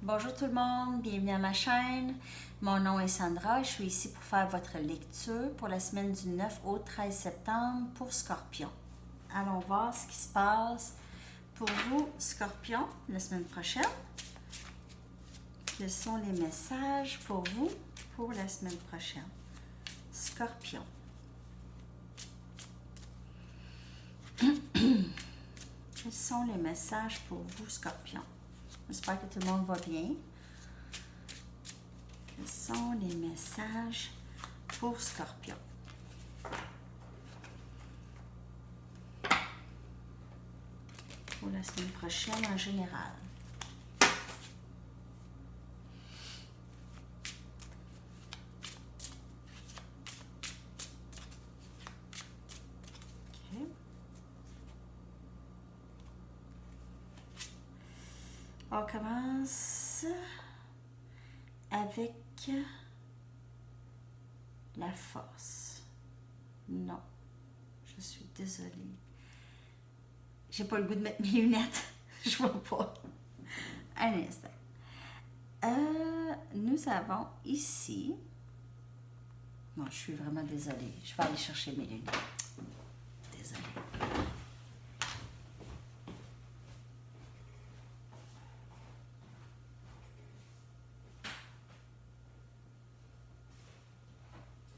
Bonjour tout le monde, bienvenue à ma chaîne. Mon nom est Sandra et je suis ici pour faire votre lecture pour la semaine du 9 au 13 septembre pour Scorpion. Allons voir ce qui se passe pour vous, Scorpion, la semaine prochaine. Quels sont les messages pour vous pour la semaine prochaine? Scorpion. Quels sont les messages pour vous, Scorpion? J'espère que tout le monde va bien. Quels sont les messages pour Scorpion? Pour la semaine prochaine en général. Okay. On commence avec la force. Non, je suis désolée. J'ai pas le goût de mettre mes lunettes. Je vois pas. Un instant. Nous avons ici... Non, je suis vraiment désolée. Je vais aller chercher mes lunettes. Désolée.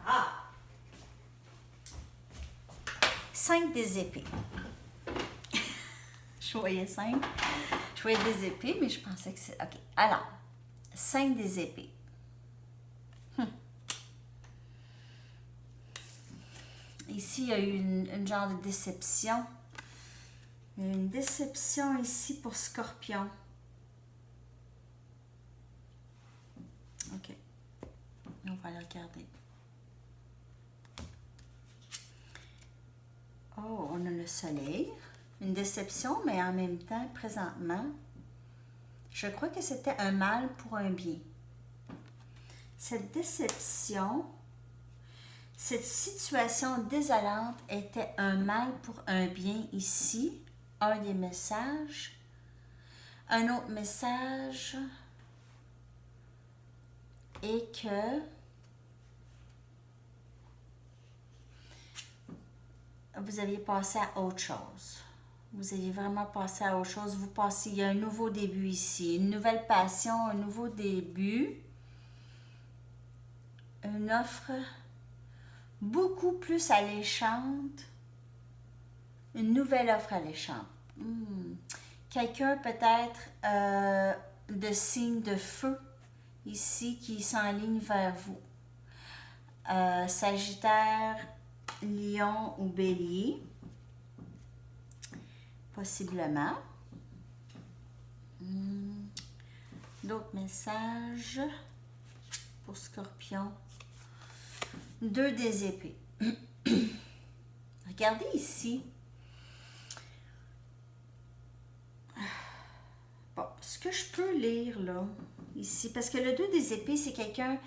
Ah! 5 des épées. Je voyais 5. Je voyais des épées, mais je pensais que c'est... OK. Alors, 5 des épées. Ici, il y a eu une genre de déception. Il y a une déception ici pour Scorpion. OK. On va aller regarder. Oh, on a le soleil. Une déception, mais en même temps, présentement, je crois que c'était un mal pour un bien. Cette déception, cette situation désolante était un mal pour un bien ici. Un des messages. Un autre message est que vous aviez passé à autre chose. Vous aviez vraiment passé à autre chose. Vous passez, il y a un nouveau début ici. Une nouvelle passion, un nouveau début. Une offre beaucoup plus alléchante. Une nouvelle offre alléchante. Quelqu'un peut-être de signe de feu ici qui s'enligne vers vous. Sagittaire, Lion ou Bélier. Possiblement. D'autres messages pour Scorpion. 2 des épées. Regardez ici. Bon, ce que je peux lire là, ici, parce que le 2 des épées, c'est quelqu'un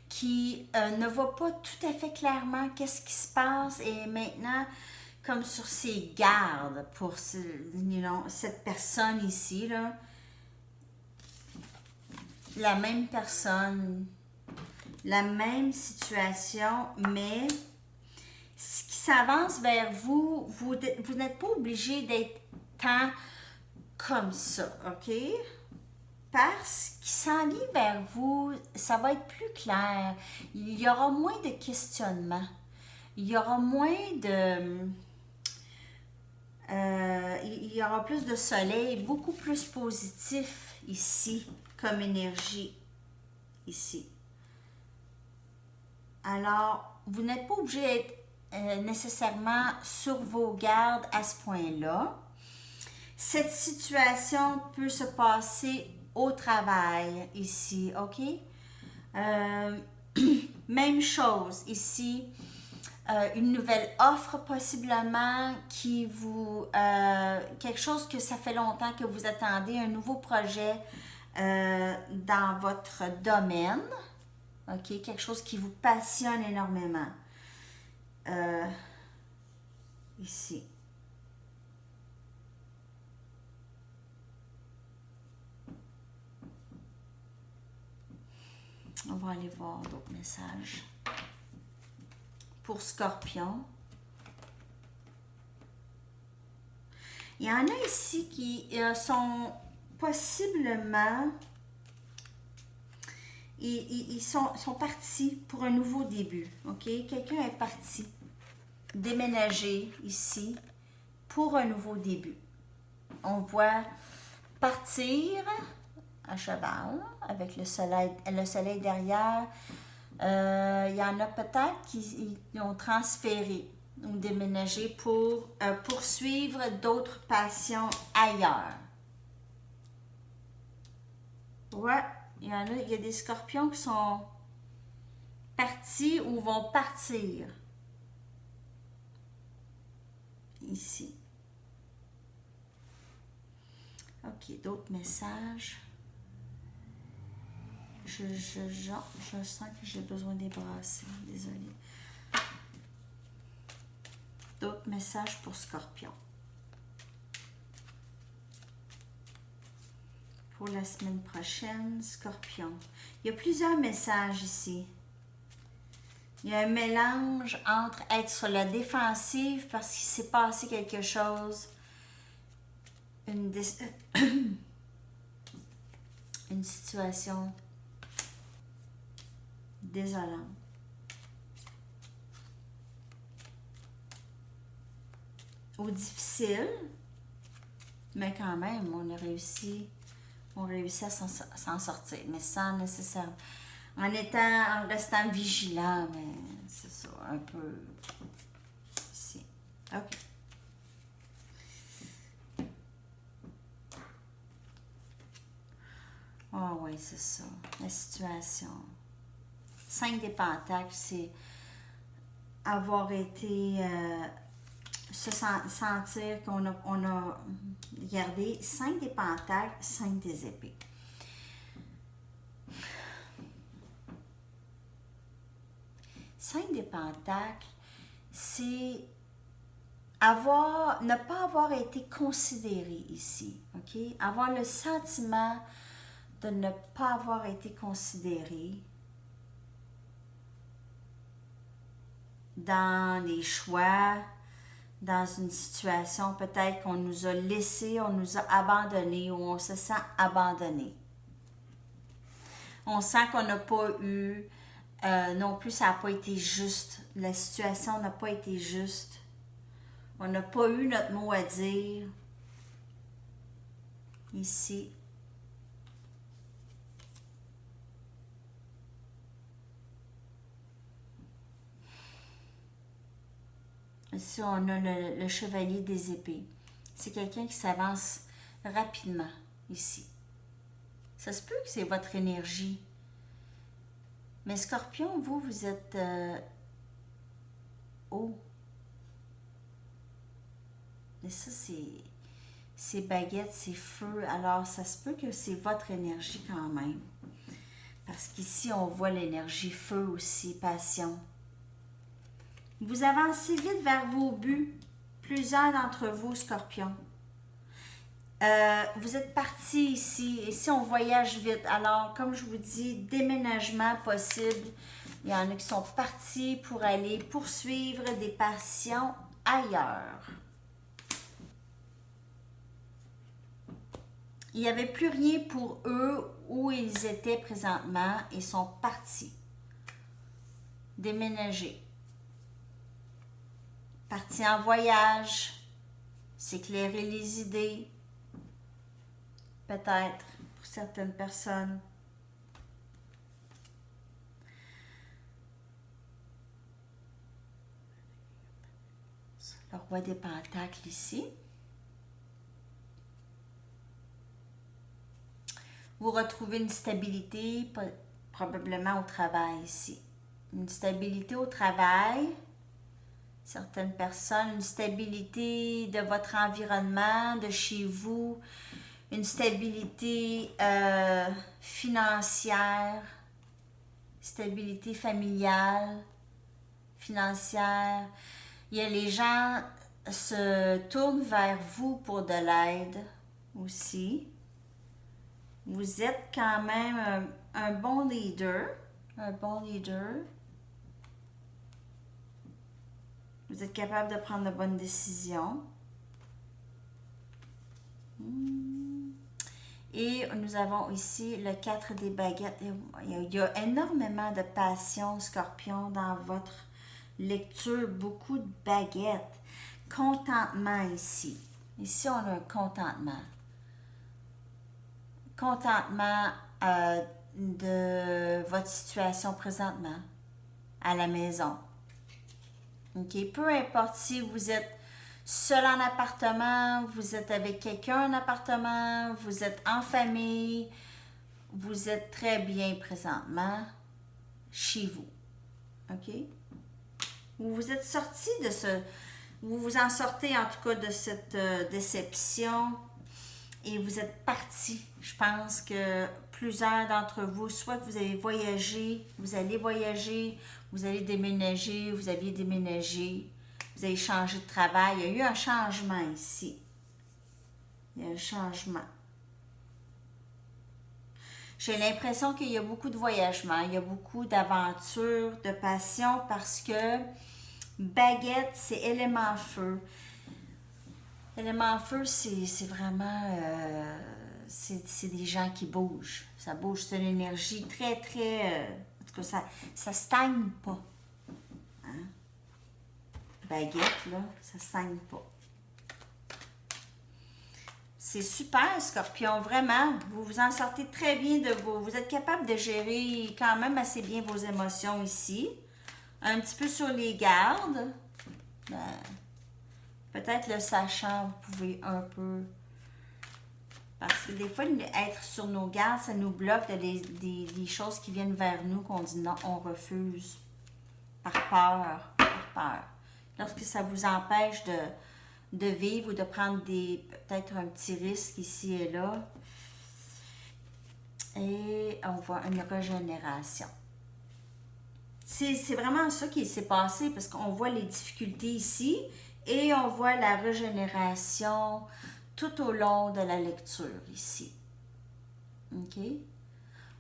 qui ne voit pas tout à fait clairement qu'est-ce qui se passe et maintenant, comme sur ses gardes pour cette personne ici, là, la même personne, la même situation, mais ce qui s'avance vers vous, vous n'êtes pas obligé d'être tant comme ça, OK? Parce qu'il s'enligne vers vous, ça va être plus clair. Il y aura moins de questionnements. Il y aura moins de... il y aura plus de soleil, beaucoup plus positif ici, comme énergie, ici. Alors, vous n'êtes pas obligé d'être nécessairement sur vos gardes à ce point-là. Cette situation peut se passer au travail ici, OK? Même chose ici. Une nouvelle offre possiblement qui vous... quelque chose que ça fait longtemps que vous attendez, un nouveau projet dans votre domaine. OK? Quelque chose qui vous passionne énormément. Ici. On va aller voir d'autres messages. Pour Scorpion. Il y en a ici qui sont possiblement... Ils sont partis pour un nouveau début. OK? Quelqu'un est parti déménager ici pour un nouveau début. On voit partir à cheval avec le soleil derrière. Il y en a peut-être qui ont transféré ou déménagé pour poursuivre d'autres passions ailleurs. Ouais, il y a des scorpions qui sont partis ou vont partir. Ici. OK, d'autres messages. Je sens que j'ai besoin des brasser. Désolée. D'autres messages pour Scorpion. Pour la semaine prochaine, Scorpion. Il y a plusieurs messages ici. Il y a un mélange entre être sur la défensive parce qu'il s'est passé quelque chose, une situation désolante. Ou difficile, mais quand même, on réussit à s'en sortir, mais sans nécessairement, en restant vigilant, mais c'est ça, un peu ici. OK. Ah oui, c'est ça, la situation. 5 des pentacles, c'est avoir été, se sentir qu'on a regardé 5 des pentacles, 5 des épées. Cinq des pentacles, c'est ne pas avoir été considéré ici, ok? Avoir le sentiment de ne pas avoir été considéré dans les choix, dans une situation peut-être qu'on nous a laissé, on nous a abandonné ou on se sent abandonné. On sent qu'on n'a pas eu, non plus ça n'a pas été juste, la situation n'a pas été juste. On n'a pas eu notre mot à dire ici. Ici, on a le chevalier des épées. C'est quelqu'un qui s'avance rapidement ici. Ça se peut que c'est votre énergie. Mais Scorpion, vous êtes haut. Mais ça, c'est baguettes, c'est feu. Alors, ça se peut que c'est votre énergie quand même. Parce qu'ici, on voit l'énergie feu aussi, passion. Vous avancez vite vers vos buts. Plusieurs d'entre vous, Scorpion. Vous êtes partis ici. Ici, on voyage vite. Alors, comme je vous dis, déménagement possible. Il y en a qui sont partis pour aller poursuivre des passions ailleurs. Il n'y avait plus rien pour eux où ils étaient présentement. Ils sont partis. Déménager. Partis en voyage. S'éclairer les idées. Peut-être pour certaines personnes. Le roi des pentacles ici. Vous retrouvez une stabilité, probablement au travail ici. Une stabilité au travail. Certaines personnes, une stabilité de votre environnement, de chez vous. Une stabilité financière, stabilité familiale, financière. Il y a les gens se tournent vers vous pour de l'aide aussi. Vous êtes quand même un bon leader. un bon leader. Vous êtes capable de prendre de bonnes décisions. Et nous avons ici le 4 des baguettes. Il y a énormément de passion, Scorpion, dans votre lecture. Beaucoup de baguettes. Contentement ici. Ici, on a un contentement. Contentement de votre situation présentement à la maison. OK? Peu importe si vous êtes seul en appartement, vous êtes avec quelqu'un en appartement, vous êtes en famille, vous êtes très bien présentement chez vous. OK? Vous êtes sorti de ce... Vous vous en sortez en tout cas de cette déception et vous êtes parti. Je pense que plusieurs d'entre vous, soit que vous avez voyagé, vous allez voyager, vous allez déménager, vous aviez déménagé, vous avez changé de travail. Il y a eu un changement ici. Il y a un changement. J'ai l'impression qu'il y a beaucoup de voyagements, il y a beaucoup d'aventures, de passion parce que baguette, c'est élément feu. Élément feu, c'est vraiment... c'est des gens qui bougent. Ça bouge, c'est une énergie très, très... en tout cas, ça stagne pas. Hein? Baguette, là, ça stagne pas. C'est super, Scorpion, vraiment. Vous vous en sortez très bien de vos... Vous êtes capable de gérer quand même assez bien vos émotions ici. Un petit peu sur les gardes. Ben, peut-être le sachant, vous pouvez un peu... Parce que des fois, être sur nos gardes, ça nous bloque des choses qui viennent vers nous, qu'on dit non, on refuse. Par peur. Par peur. Lorsque ça vous empêche de vivre ou de prendre peut-être un petit risque ici et là. Et on voit une régénération. C'est vraiment ça qui s'est passé parce qu'on voit les difficultés ici et on voit la régénération tout au long de la lecture ici. OK?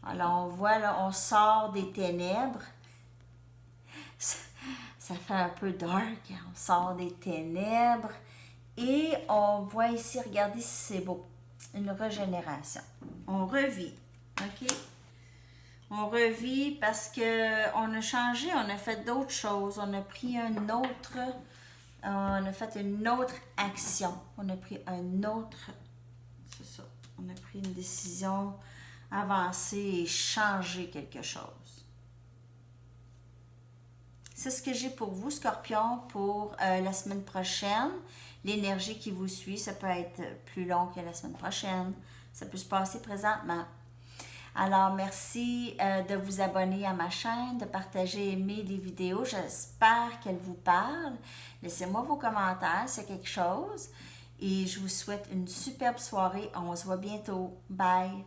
Alors, on voit là, on sort des ténèbres. Ça fait un peu dark. On sort des ténèbres. Et on voit ici, regardez si c'est beau. Une régénération. On revit. OK? On revit parce qu'on a changé, on a fait d'autres choses. On a pris on a fait une autre action. On a pris c'est ça. On a pris une décision avancée et changer quelque chose. C'est ce que j'ai pour vous, Scorpion, pour la semaine prochaine. L'énergie qui vous suit, ça peut être plus long que la semaine prochaine. Ça peut se passer présentement. Alors, merci de vous abonner à ma chaîne, de partager, aimer les vidéos. J'espère qu'elles vous parlent. Laissez-moi vos commentaires, c'est quelque chose. Et je vous souhaite une superbe soirée. On se voit bientôt. Bye!